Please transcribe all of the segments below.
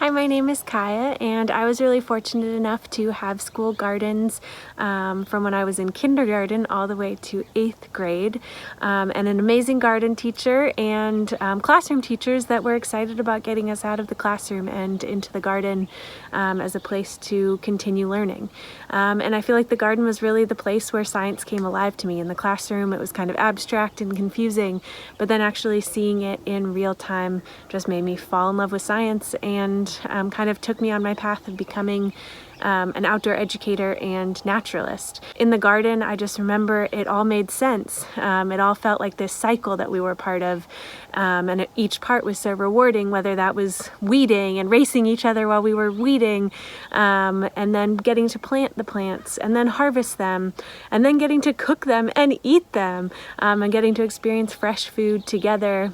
Hi, my name is Kaya, and I was really fortunate enough to have school gardens from when I was in kindergarten all the way to 8th grade, and an amazing garden teacher and classroom teachers that were excited about getting us out of the classroom and into the garden as a place to continue learning. And I feel like the garden was really the place where science came alive to me. In the classroom, it was kind of abstract and confusing, but then actually seeing it in real time just made me fall in love with science and kind of took me on my path of becoming an outdoor educator and naturalist. In the garden, I just remember it all made sense. It all felt like this cycle that we were part of, and each part was so rewarding, whether that was weeding and racing each other while we were weeding, and then getting to plant the plants and then harvest them, and then getting to cook them and eat them, and getting to experience fresh food together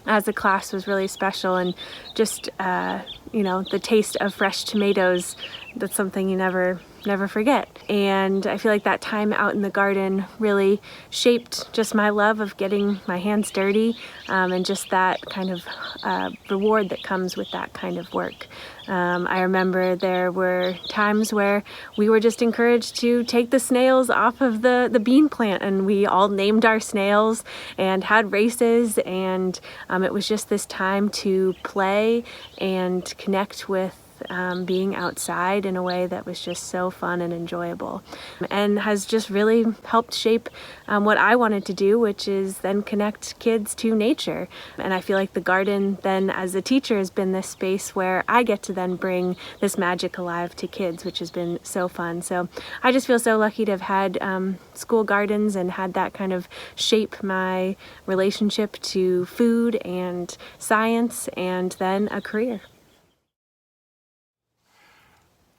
as a class was really special. And just the taste of fresh tomatoes, that's something you never forget. And I feel like that time out in the garden really shaped just my love of getting my hands dirty, and just that kind of reward that comes with that kind of work. I remember there were times where we were just encouraged to take the snails off of the bean plant, and we all named our snails and had races, and it was just this time to play and connect with being outside in a way that was just so fun and enjoyable, and has just really helped shape what I wanted to do, which is then connect kids to nature. And I feel like the garden then as a teacher has been this space where I get to then bring this magic alive to kids, which has been so fun. So I just feel so lucky to have had school gardens and had that kind of shape my relationship to food and science and then a career.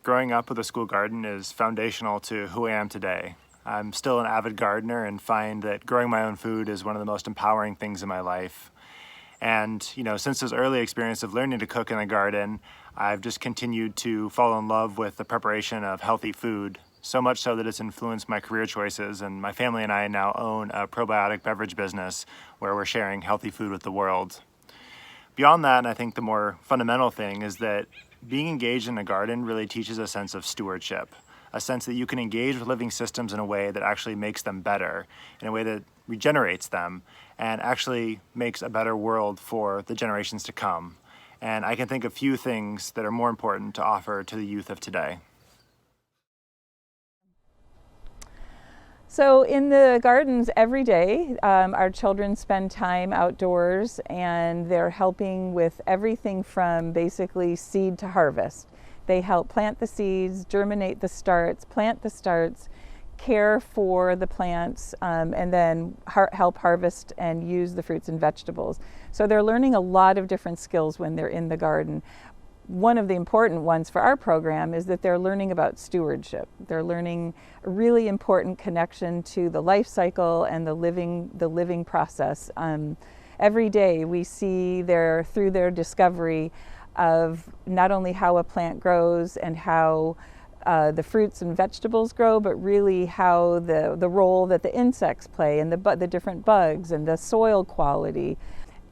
Growing up with a school garden is foundational to who I am today. I'm still an avid gardener and find that growing my own food is one of the most empowering things in my life. And, since this early experience of learning to cook in the garden, I've just continued to fall in love with the preparation of healthy food, so much so that it's influenced my career choices, and my family and I now own a probiotic beverage business where we're sharing healthy food with the world. Beyond that, and I think the more fundamental thing is that being engaged in a garden really teaches a sense of stewardship, a sense that you can engage with living systems in a way that actually makes them better, in a way that regenerates them, and actually makes a better world for the generations to come. And I can think of few things that are more important to offer to the youth of today. So in the gardens every day, our children spend time outdoors, and they're helping with everything from basically seed to harvest. They help plant the seeds, germinate the starts, plant the starts, care for the plants, and then help harvest and use the fruits and vegetables. So they're learning a lot of different skills when they're in the garden. One of the important ones for our program is that they're learning about stewardship. They're learning a really important connection to the life cycle and the living process. Every day we see through their discovery of not only how a plant grows and how the fruits and vegetables grow, but really how the role that the insects play and the different bugs and the soil quality.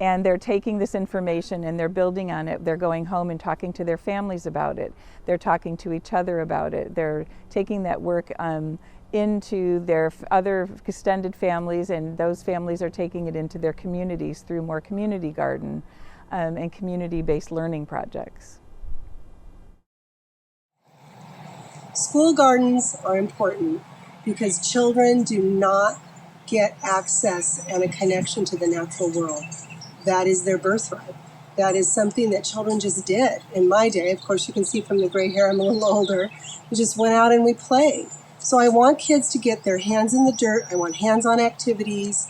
And they're taking this information and they're building on it. They're going home and talking to their families about it. They're talking to each other about it. They're taking that work into their other extended families, and those families are taking it into their communities through more community garden and community-based learning projects. School gardens are important because children do not get access and a connection to the natural world. That is their birthright. That is something that children just did. In my day, of course, you can see from the gray hair, I'm a little older, we just went out and we played. So I want kids to get their hands in the dirt. I want hands-on activities.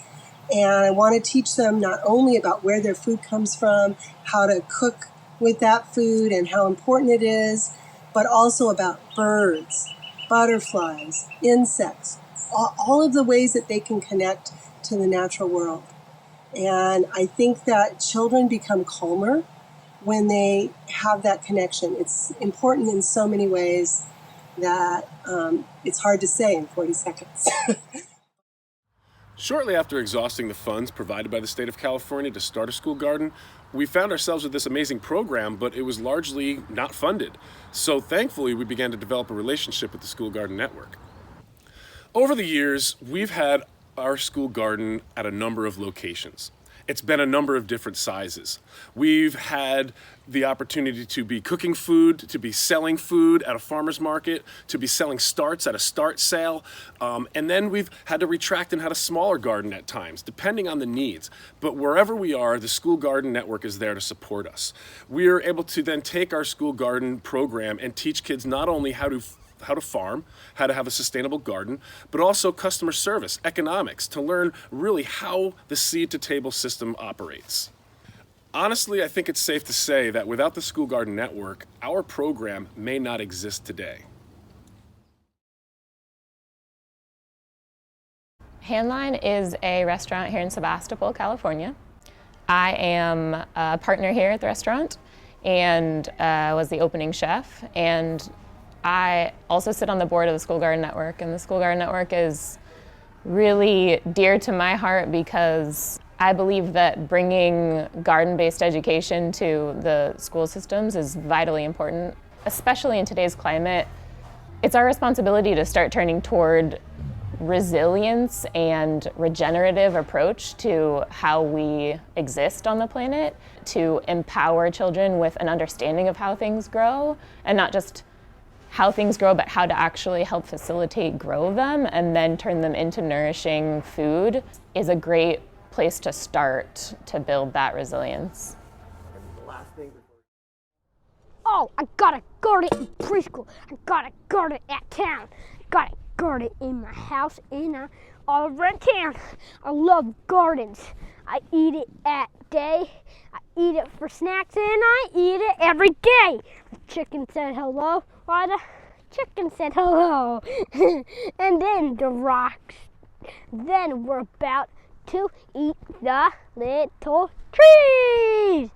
And I want to teach them not only about where their food comes from, how to cook with that food and how important it is, but also about birds, butterflies, insects, all of the ways that they can connect to the natural world. And I think that children become calmer when they have that connection. It's important in so many ways that it's hard to say in 40 seconds. Shortly after exhausting the funds provided by the state of California to start a school garden, we found ourselves with this amazing program, but it was largely not funded. So thankfully, we began to develop a relationship with the School Garden Network. Over the years, we've had our school garden at a number of locations. It's been a number of different sizes. We've had the opportunity to be cooking food, to be selling food at a farmer's market, to be selling starts at a start sale, and then we've had to retract and had a smaller garden at times, depending on the needs. But wherever we are, the School Garden Network is there to support us. We are able to then take our school garden program and teach kids not only how to farm, how to have a sustainable garden, but also customer service, economics, to learn really how the seed-to-table system operates. Honestly, I think it's safe to say that without the School Garden Network, our program may not exist today. Handline is a restaurant here in Sebastopol, California. I am a partner here at the restaurant and was the opening chef, and I also sit on the board of the School Garden Network, and the School Garden Network is really dear to my heart because I believe that bringing garden-based education to the school systems is vitally important, especially in today's climate. It's our responsibility to start turning toward resilience and regenerative approach to how we exist on the planet, to empower children with an understanding of how things grow, and not just how things grow, but how to actually help facilitate grow them and then turn them into nourishing food is a great place to start to build that resilience. Oh, I got a garden in preschool. I got a garden at town. Got a garden in my house and all around town. I love gardens. I eat it at day. I eat it for snacks and I eat it every day. The chicken said hello. Why the chicken said hello. And then the rocks. Then we're about to eat the little trees.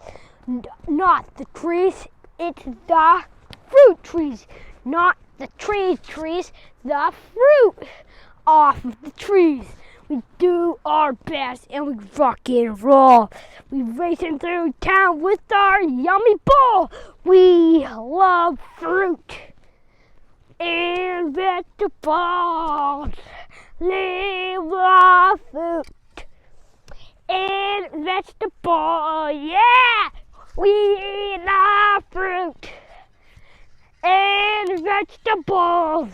Not the trees, it's the fruit trees. Not the trees, the fruit off of the trees. We do our best and we rock and roll. We racing through town with our yummy bowl. We love fruit and vegetables. Live our fruit and vegetable, yeah! We eat our fruit and vegetables.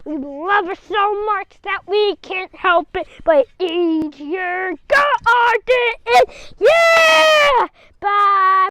We love her so much that we can't help it but eat your garden. Yeah! Bye!